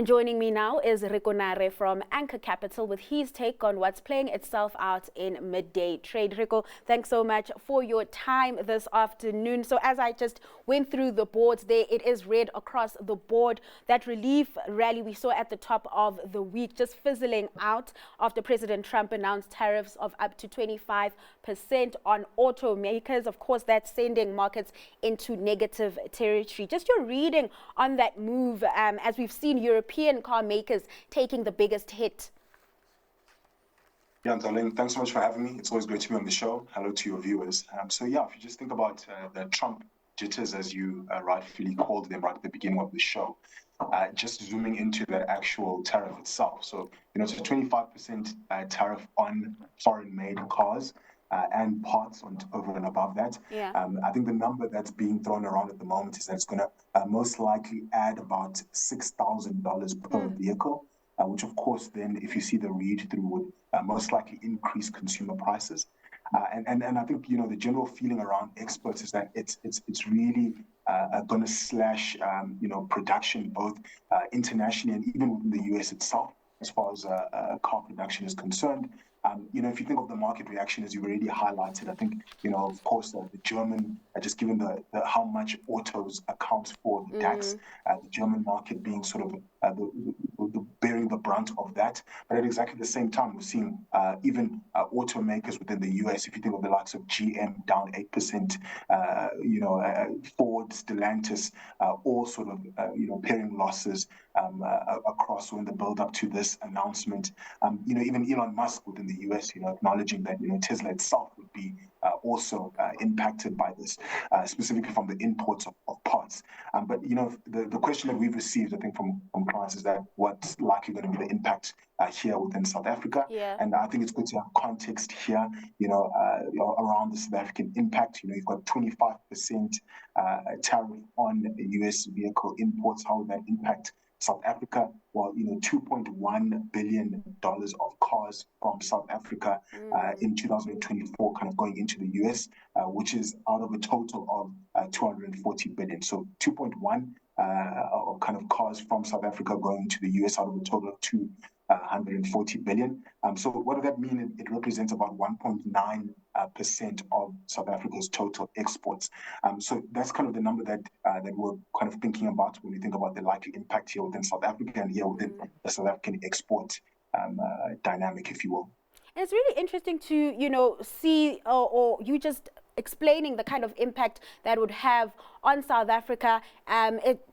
And joining me now is Reko Nare from Anchor Capital with his take on what's playing itself out in midday trade. Reko, thanks so much for your time this afternoon. So as I just went through the boards there, it is red across the board. That relief rally we saw at the top of the week just fizzling out after President Trump announced tariffs of up to 25% on automakers. Of course, that's sending markets into negative territory. Just your reading on that move, as we've seen European car makers taking the biggest hit. Yeah, darling, thanks so much for having me. It's always great to be on the show. Hello to your viewers. If you just think about the Trump jitters, as you rightfully called them right at the beginning of the show, just zooming into the actual tariff itself. So, it's a 25% tariff on foreign-made cars and parts over and above that. Yeah. I think the number that's being thrown around at the moment is that it's going to most likely add about $6,000 per vehicle. Which of course then, if you see the read-through, would most likely increase consumer prices. And I think, the general feeling around exports is that it's really going to slash, production both internationally and even within the US itself, as far as car production is concerned. If you think of the market reaction, as you've already highlighted, I think, of course, the German, just given the how much autos accounts for the tax, the German market being sort of the bearing the brunt of that. But at exactly the same time, we're seeing even automakers within the US, if you think of the likes of GM down 8%, Ford, Stellantis, all sort of, pairing losses across when the build up to this announcement. Even Elon Musk within the US, acknowledging that, Tesla itself would be also impacted by this, specifically from the imports of parts. But the question that we've received, I think, from clients is that what's likely going to be the impact here within South Africa. Yeah. And I think it's good to have context here, around the South African impact. You've got 25% tariff on US vehicle imports. How would that impact South Africa? Well, $2.1 billion of cars from South Africa in 2024 kind of going into the US, which is out of a total of 240 billion. So 2.1 kind of cars from South Africa going to the US out of a total of 240 billion. So what does that mean? It represents about 1.9% of South Africa's total exports. So that's kind of the number that we're kind of thinking about when we think about the likely impact here within South Africa and here within the South African export dynamic, if you will. And it's really interesting to, see or you just explaining the kind of impact that would have on South Africa,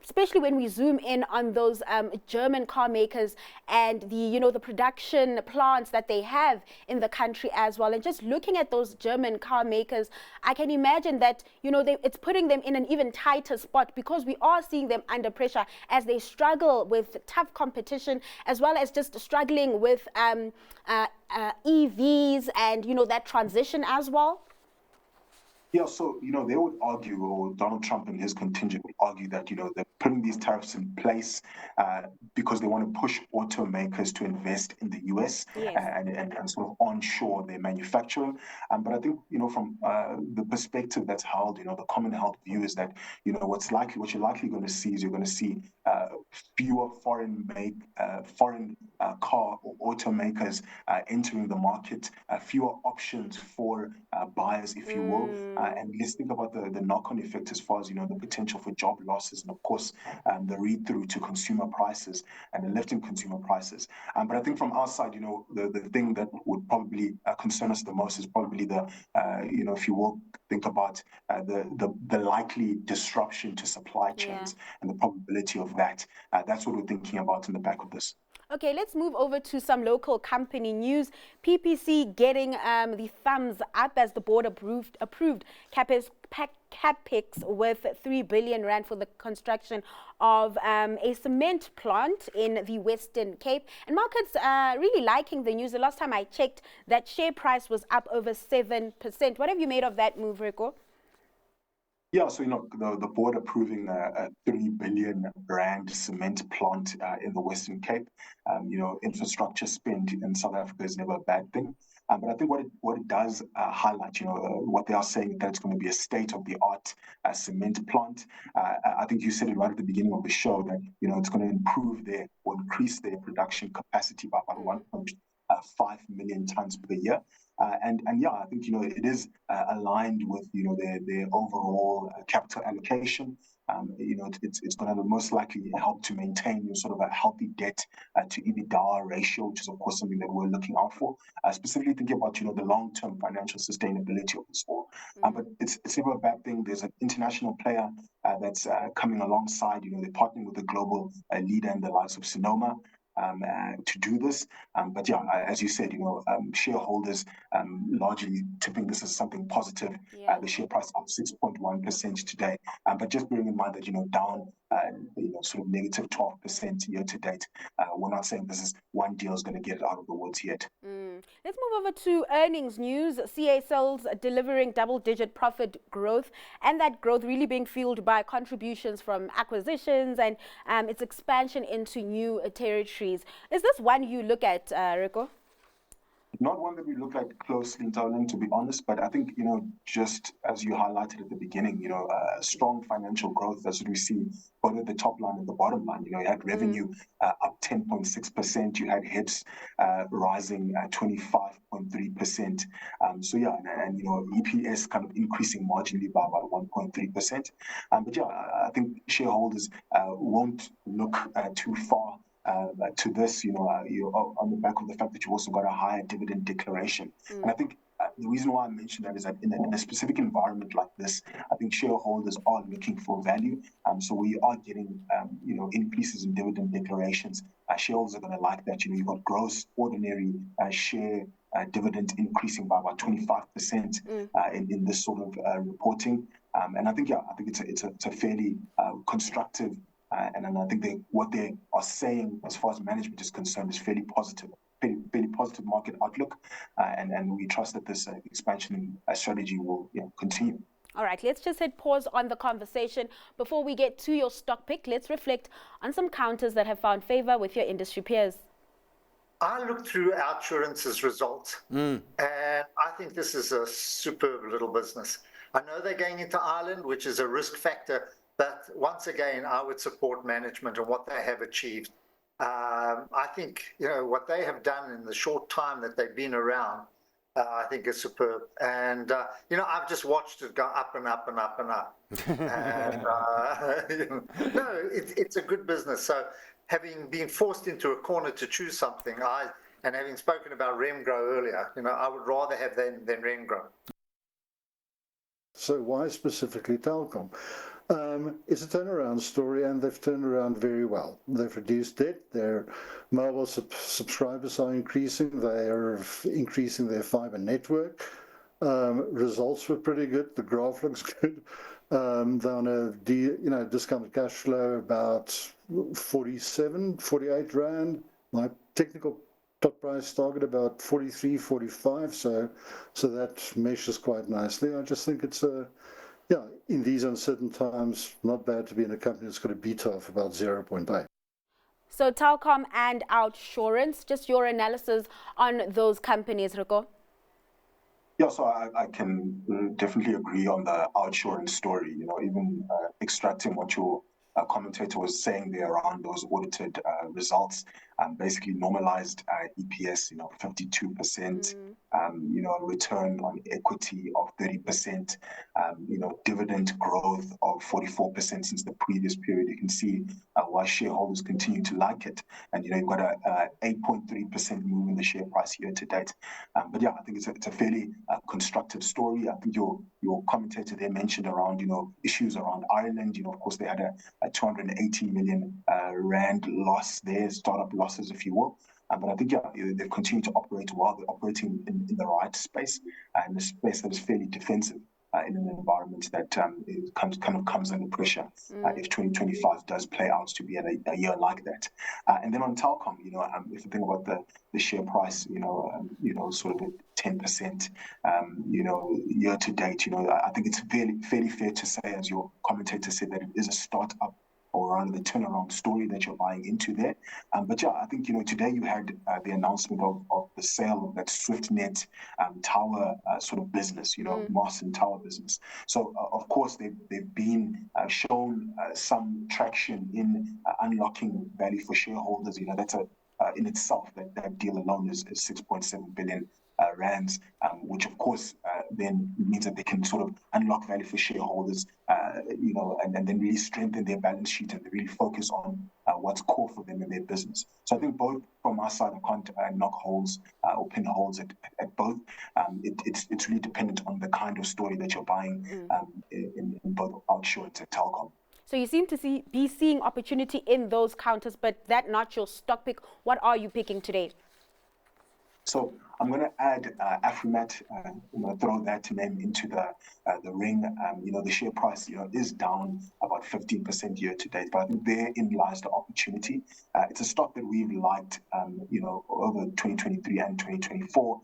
especially when we zoom in on those German car makers and the production plants that they have in the country as well. And just looking at those German car makers, I can imagine that it's putting them in an even tighter spot, because we are seeing them under pressure as they struggle with tough competition, as well as just struggling with EVs and that transition as well. Yeah, so, they would argue, or Donald Trump and his contingent would argue that, they're putting these tariffs in place because they want to push automakers to invest in the US. Yes. And sort of onshore their manufacturing. But I think, from the perspective that's held, the common held view is that, what you're likely going to see is you're going to see fewer foreign car or automakers entering the market, fewer options for buyers, if you will. And let's think about the knock-on effect as far as, the potential for job losses and, of course, the read-through to consumer prices and the lift in consumer prices. But I think from our side, the thing that would probably concern us the most is probably the, if you will, think about the likely disruption to supply chains and the probability of that. That's what we're thinking about in the back of this. Okay, let's move over to some local company news. PPC getting the thumbs up as the board approved capex with 3 billion rand for the construction of a cement plant in the Western Cape. And markets are really liking the news. The last time I checked, that share price was up over 7%. What have you made of that move, Reko? Yeah, so the board approving a 3 billion rand cement plant in the Western Cape. Infrastructure spend in South Africa is never a bad thing. But I think what it does highlight, what they are saying, that it's going to be a state of the art cement plant. I think you said it right at the beginning of the show that it's going to improve their or increase their production capacity by about 1.5 million tons per year. And yeah, I think it is aligned with their overall capital allocation. It's going to most likely help to maintain sort of a healthy debt to EBITDA ratio, which is of course something that we're looking out for. Specifically thinking about the long-term financial sustainability of the sport. But it's never a bad thing. There's an international player that's coming alongside. They're partnering with a global leader in the likes of Sonoma. To do this. But yeah, as you said, shareholders largely tipping this as something positive. Yeah. The share price up 6.1% today. But just bearing in mind that, down, sort of negative 12% year to date. We're not saying this is one deal is going to get it out of the woods yet. Let's move over to earnings news. CA sales delivering double-digit profit growth, and that growth really being fueled by contributions from acquisitions and its expansion into new territories. Is this one you look at, Reko? Not one that we look at closely, Darling, to be honest, but I think, just as you highlighted at the beginning, strong financial growth, that's what we see both at the top line and the bottom line. You had revenue up 10.6%, you had HEPS rising 25.3%. So yeah, and EPS kind of increasing marginally by about 1.3%. But yeah, I think shareholders won't look too far to this, on the back of the fact that you've also got a higher dividend declaration. And I think the reason why I mentioned that is that in a specific environment like this, I think shareholders are looking for value. So we are getting, increases in dividend declarations. Shareholders are going to like that. You've got gross ordinary share dividend increasing by about 25% in this sort of reporting. And I think, it's a fairly constructive and I think what they are saying as far as management is concerned is fairly positive, fairly positive market outlook, and we trust that this expansion strategy will continue. All right, let's just hit pause on the conversation. Before we get to your stock pick, let's reflect on some counters that have found favor with your industry peers. I looked through OUTsurance's results, and I think this is a superb little business. I know they're going into Ireland, which is a risk factor, but once again, I would support management and what they have achieved. I think, what they have done in the short time that they've been around, I think is superb. And, I've just watched it go up and up and up and up. And, no, it's a good business. So having been forced into a corner to choose something, and having spoken about Remgro earlier, I would rather have them than Remgro. So why specifically Telkom? It's a turnaround story, and they've turned around very well. They've reduced debt, their mobile subscribers are increasing, they are increasing their fiber network. Results were pretty good, the graph looks good. They're on a discounted cash flow about 47, 48 Rand. My technical top price target about 43, 45, so that meshes quite nicely. I just think it's in these uncertain times, not bad to be in a company that's got a beta of about 0.8. So Telkom and OUTsurance, just your analysis on those companies, Reko? Yeah, so I can definitely agree on the OUTsurance story. Even extracting what your commentator was saying there around those audited results, basically normalized EPS, 52%, return on equity of 30%, dividend growth of 44% since the previous period. You can see why shareholders continue to like it. And, you've got a 8.3% move in the share price year to date. But yeah, I think it's a fairly constructive story. I think your commentator there mentioned around, issues around Ireland. Of course, they had a 280 million Rand loss there, startup losses, if you will. But I think they've continued to operate well. They're operating in the right space, in a space that is fairly defensive in an environment that comes under pressure if 2025 does play out to be a year like that. And then on Telkom, if you think about the share price, sort of 10%, year to date, I think it's fairly fair to say, as your commentator said, that it is a startup or rather the turnaround story that you're buying into there. But yeah, I think, today you had the announcement of the sale of that SwiftNet tower sort of business, mast and tower business. So of course they've been shown some traction in unlocking value for shareholders. That's in itself, that deal alone is 6.7 billion rands, which of course then means that they can sort of unlock value for shareholders, and then really strengthen their balance sheet and really focus on what's core for them in their business. So I think both from our side, I can't knock holes or pin holes at both. It's really dependent on the kind of story that you're buying in both outsurance and telecom. So you seem to be seeing opportunity in those counters, but that not your stock pick. What are you picking today? So I'm going to add Afrimat. I'm going to throw that name into the ring. The share price, is down about 15% year to date, but I think therein lies the opportunity. It's a stock that we've liked, over 2023 and 2024.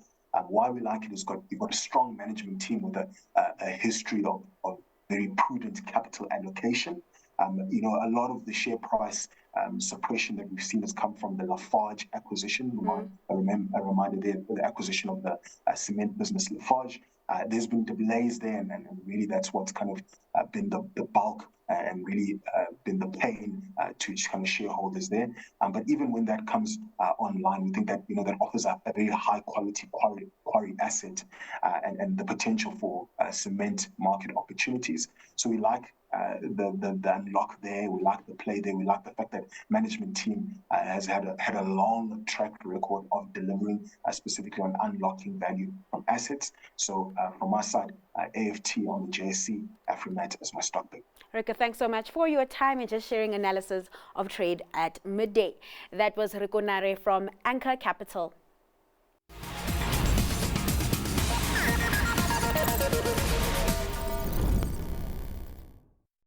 Why we like it is you've got a strong management team with a history of very prudent capital allocation. A lot of the share price suppression that we've seen has come from the Lafarge acquisition. I reminded the acquisition of the cement business Lafarge. There's been delays there, and really that's what's kind of been the bulk and really been the pain to kind of shareholders there. But even when that comes online, we think that that offers a very high quality quarry asset and the potential for cement market opportunities. So we like the unlock there. We like the play there. We like the fact that management team has had a long track record of delivering specifically on unlocking value from assets. So from my side, AFT on the JSE, Afrimat as my stock pick. Reko, thanks so much for your time and just sharing analysis of trade at midday. That was Reko Nare from Anchor Capital.